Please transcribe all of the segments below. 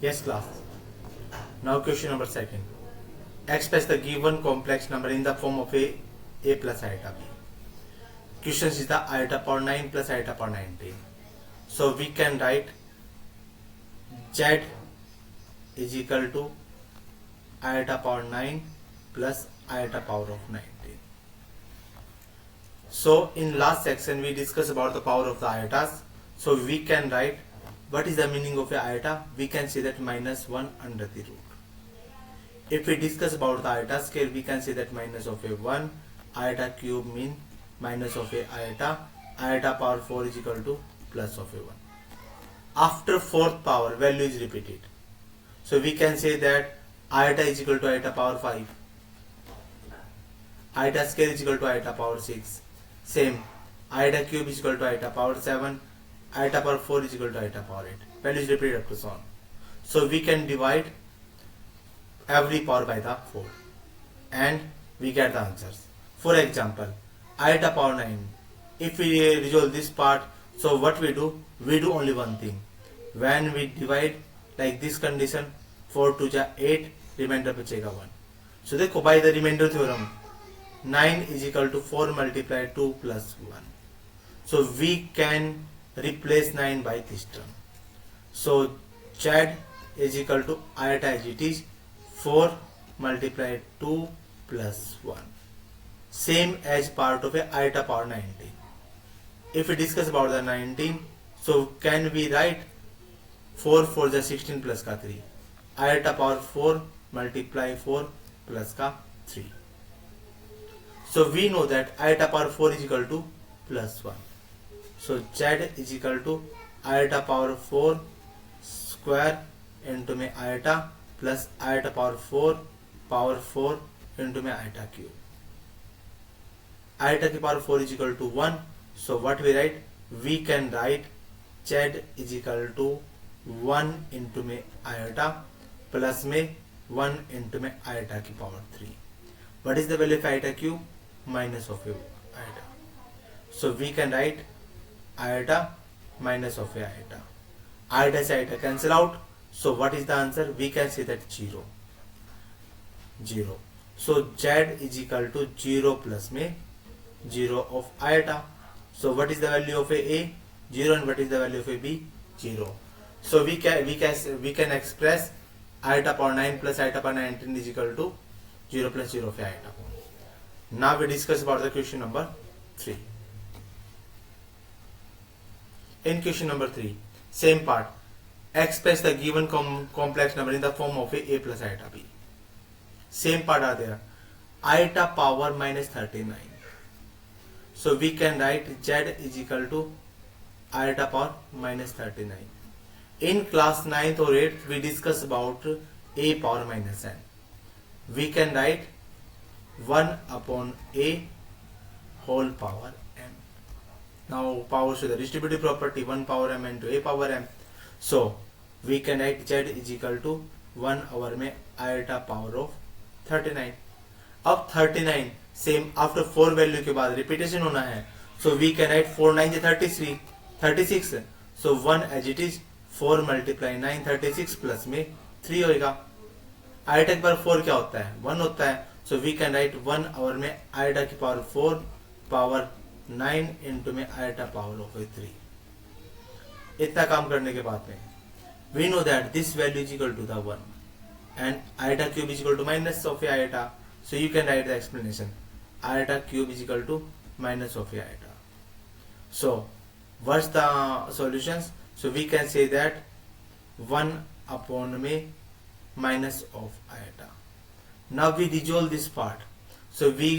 Yes, class. Now question number second. Express the given complex number in the form of a plus iota b. Question is the iota power 9 plus iota power 19. So we can write z is equal to iota power 9 plus iota power of 19. So in last section we discussed about the power of the iotas. So we can write what is the meaning of a iota. We can say that minus 1 under the root. If we discuss about the iota scale, we can say that minus of a 1 iota cube mean minus of a iota power 4 is equal to plus of a 1. After fourth power value is repeated, so we can say that iota is equal to iota power 5, iota scale is equal to iota power 6, same iota cube is equal to iota power 7, iota power 4 is equal to iota power 8. Value is repeated up to so on. So we can divide every power by the 4 and we get the answers. For example, iota power 9, if we resolve this part, so what we do only one thing. When we divide like this condition, 4 to the 8, remainder बचेगा 1. So देखो by the remainder theorem 9 is equal to 4 multiplied 2 plus 1. So we can replace 9 by this term. So z is equal to iota as it is 4 multiplied 2 plus 1. Same as part of a iota power 19. If we discuss about the 19, so can we write 4 for the 16 plus का 3. Iota power 4 multiply 4 plus का 3. So we know that iota power 4 is equal to plus 1. So z is equal to iota power 4 square into my iota plus iota power 4 into my iota cube. Iota की power 4 is equal to 1. So what we write? We can write z is equal to 1 into my iota plus में 1 into my iota की power 3. What is the value of iota cube? Minus of iota. So we can write iota minus of iota. Iota से iota cancel out. So what is the answer? We can say that 0. So z is equal to 0 plus में 0 of iota. So what is the value of a 0 and what is the value of a b? 0. So we can express iota power 9 plus iota power 19 is equal to 0 plus 0 of iota. Now we discuss about the question number 3. In question number 3, same part. Express the given complex number in the form of a plus iota b. Same part are there. Iota power minus 39. So we can write z is equal to iota power minus 39. In class 9th or 8th we discuss about a power minus n. We can write 1 upon a whole power m. Now power show the distributive property 1 power m into a power m. So we can write z is equal to 1 over में iota power of 39. अब 39 same after 4 value के बाद repetition होना है. So we can write 4 9 33 36. So 1 as it is 4 multiply 9 36 plus में 3 होगा. Iota के power 4 क्या होता है? 1 होता है. So we can write 1 over में आइटा की पावर 4 पावर 9 इंटू में आइटा पावर ऑफ 3. इतना काम करने के बाद में we know that this value is equal to the 1 and iota cube is equal to minus of iota. So you can write the explanation. Iota cube is equal to minus of iota. So what's the solutions? So we can say that 1 upon me minus of iota. Now we resolve this part. So we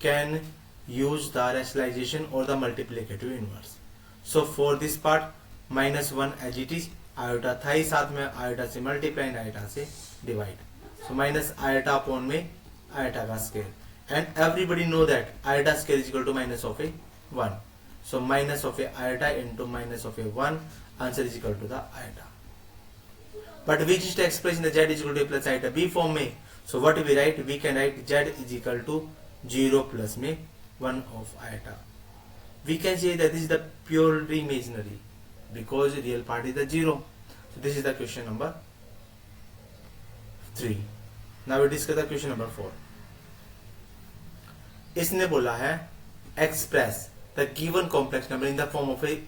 can use the rationalization or the multiplicative inverse. So for this part minus 1 as it is, iota था ही साथ में iota से multiply and iota से divide. So minus iota upon में iota का scale, and everybody know that iota scale is equal to minus of a 1. So minus of a iota into minus of a 1, answer is equal to the iota. But we just express in the z is equal to a plus iota b form में. So what we write? We can write z is equal to 0 plus में 1 of iota. We can say that this is the purely imaginary because real part is the 0. So this is the question number 3. Now we discuss the question number 4. इसने बोला है express the given complex number in the form of a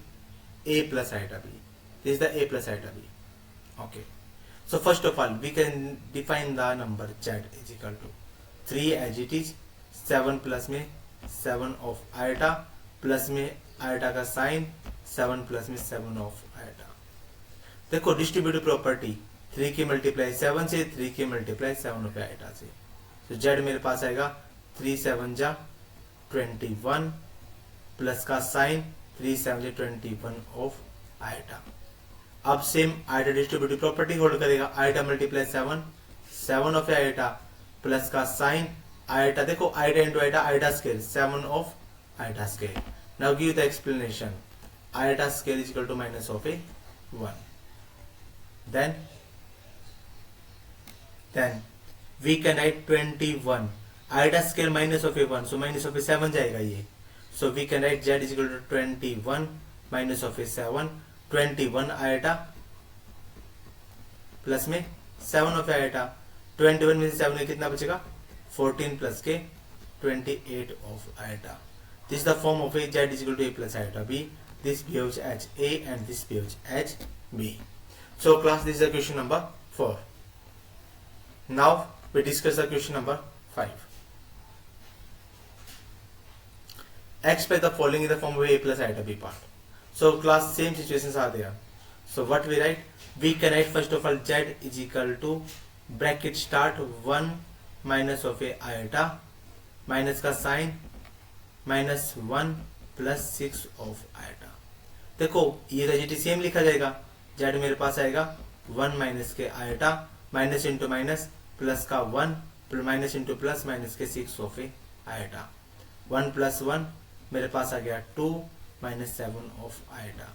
plus iota b. This is the a plus iota b. Okay. So first of all, we can define the number z is equal to 3 as it is, 7 plus में 7 of iota plus में iota का sign 7 plus में 7 of iota. देखो distributive property 3 की multiply 7 से, 3 की multiply 7 of iota से. तो z मेरे पास आएगा 3 7 जा 21 प्लस का साइन 3 7 जा 21 ऑफ आइटा. अब same iota distributive property hold करेगा. Iota multiply 7 7 of iota plus का साइन आइटा. देखो iota into iota, iota scale 7 of iota scale. Now give the explanation. Iota scale is equal to minus of a 1. then we can write 21 iota scale minus of a1, so minus of a 7 जाएगा ये. So we can write z is equal to 21 minus of a 7. 21 iota plus में 7 of iota. 21 में से 7 में कितना बचेगा 14 plus के 28 of iota. This is the form of a z is equal to a plus iota b. This behaves as a and this behaves as b. So class, this is the question number 4. Now we discuss the question number 5. Express the following in the form of a plus iota b part. So class, same situations are there. So what we write? We can write first of all z is equal to bracket start 1 minus of a iota minus का sign minus 1 plus 6 of iota. देखो ये रजिटी same लिखा जाएगा. z मेरे पास आएगा 1 minus के iota minus into minus plus का 1 माइनस इंटू प्लस माइनस के 6 ऑफ ए आइटा. 1 प्लस 1 मेरे पास आ गया 2 minus 7 of iota.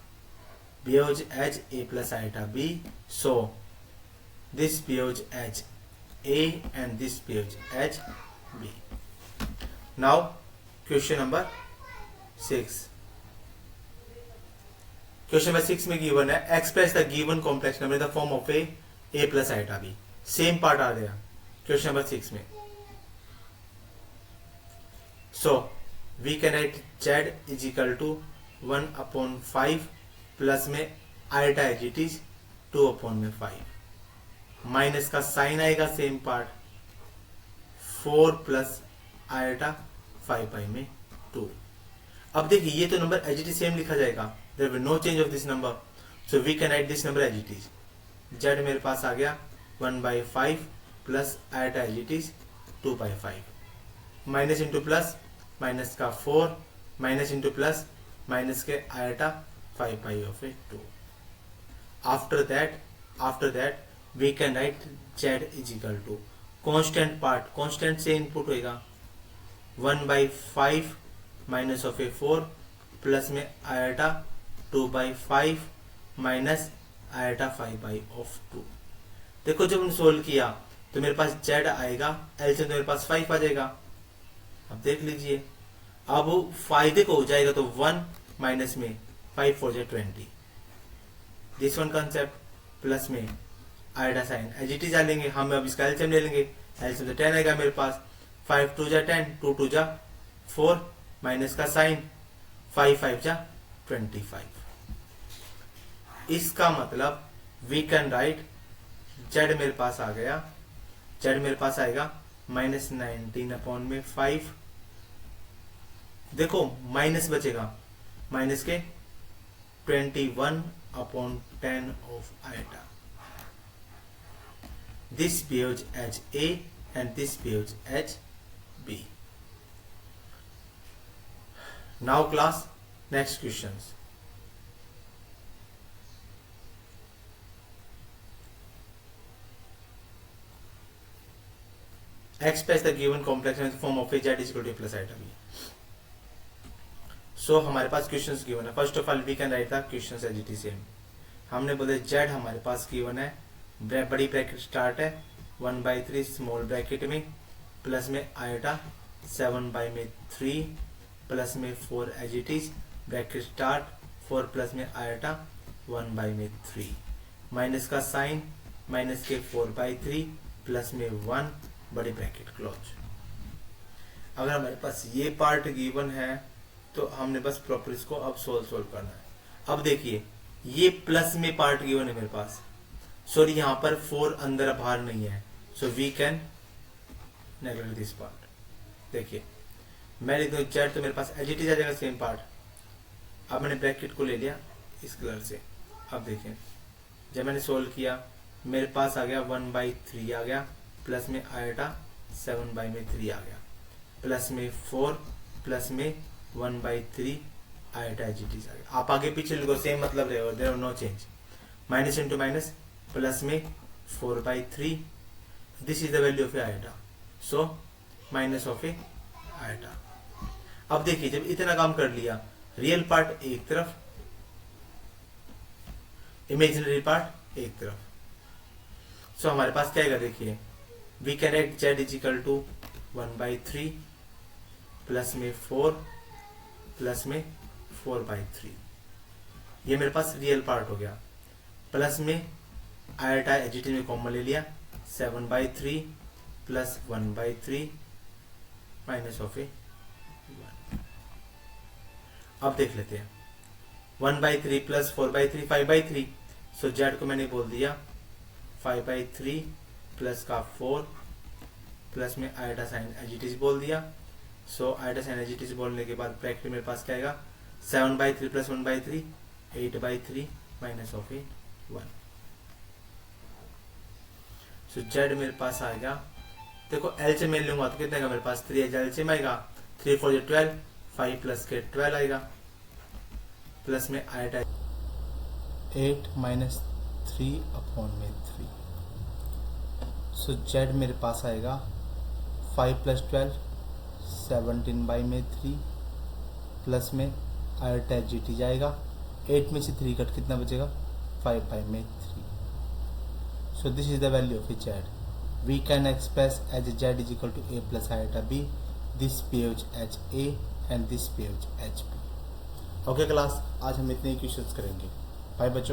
behaves as a plus iota b. So this behaves as a and this behaves as b. Now question number 6. Question number 6 में given है express the given complex number in the form of a plus iota b. Same part आ गया question number 6 में. So we can write z is equal to 1/5 plus में iota as it is 2/5 minus का sign आएगा same part 4 plus iota 5 में 2. अब देखिए ये तो number as it is same लिखा जाएगा. There will be no change of this number, so we can write this number as it is. Z मेरे पास आ गया 1/5 plus iota as it is 2/5 minus into plus minus का 4 minus into plus minus के iota 5/2. After that we can write Z is equal to constant part. constant से input होएगा 1/5 minus of A 4 plus में iota 2/5 minus iota 5/2. देखो जब हमने solve किया तो मेरे पास z आएगा, एलसीएम तो मेरे पास 5 आ जाएगा. अब देख लीजिए, अब 5 देखो हो जाएगा तो 1 माइनस में 5 4 जा 20. दिस वन कंसेप्ट प्लस में iota sign as it is आ लेंगे. हम अब इसका एलसीएम ले लेंगे. एलसीएम तो 10 आएगा मेरे पास. 5 2 जा 10, 2 2 जा 4 माइनस का साइन 5 5 जा 25. इसका मतलब वी कैन राइट z मेरे पास आ गया, z मेरे पास आएगा -19/5. देखो माइनस बचेगा, माइनस के 21/10 of iota. This behaves as a and this behaves as b. Now class, next questions. Express the given complex in the form of a z is equal to a plus iota b. So हमारे पास questions given है. First of all we can write the questions as it is same. हमने बोले z हमारे पास given है, बड़ी bracket start है 1/3 small bracket में प्लस में आइटा 7/3 प्लस में 4 as it is bracket start 4 plus में आइटा 1/3 माइनस का साइन माइनस के 4/3 प्लस में 1 बड़ी ब्रैकेट क्लोज। अगर हमारे पास ये पार्ट गिवन है तो हमने बस प्रॉपर्टीज को अब सोल्व करना है। अब देखिए ये प्लस में पार्ट गिवन है मेरे पास, सॉरी यहाँ पर 4 अंदर बाहर नहीं है, so we can neglect this part. देखिए मैं लिख दूँ जेड तो मेरे पास एज इट इज आ जाएगा सेम पार्ट। अब मैंने ब्रैकेट को ले लिया इस कलर से। अब देखिए जब मैंने सोल्व किया मेरे पास आ गया 1/3 आ गया, प्लस में आएटा 7/3 आ गया, प्लस में 4 प्लस में 1/3 आएटा एज इट इज आ गया। आप आगे पीछे लिखो सेम मतलब रहेगा, there no change. Minus into minus plus में 4/3, this is the value of a iota, so minus of a iota. अब देखिए जब इतना काम कर लिया, रियल पार्ट एक तरफ, इमेजिनरी पार्ट एक तरफ, सो हमारे पास क्या आएगा देखिए, we can write z is equal to 1/3 plus में 4 प्लस में 4/3। ये मेरे पास रियल पार्ट हो गया, प्लस में आयटा एजिटी में कॉमन ले लिया 7/3 प्लस 1/3 माइनस ऑफ ए 1। अब देख लेते हैं 1/3 प्लस 4/3 5/3, सो जेड को मैंने बोल दिया 5/3 प्लस का 4 प्लस में आयटा साइन एजिटिज बोल दिया, सो आयटा साइन एजिटिज बोलने के बाद ब्रैकेट मेरे पास क्या आएगा 7/3 plus 1/3 8/3 minus of a 1। So Z मेरे पास आएगा, देखो एल से मैं लूंगा तो कितना आएगा मेरे पास 3 एल से आएगा 3 4 12, 5 प्लस के 12 आएगा, प्लस में आएगा 8 माइनस 3/3। सो जेड मेरे पास आएगा 5 प्लस 12 17/3 प्लस में आयटा जी टी जाएगा, 8 में से 3 कट कितना बचेगा 5/3। So this is the value of z. We can express as z is equal to a plus iota b, this page h a and this page h b. Okay class, आज हम इतने ही questions करेंगे। Bye बच्चों।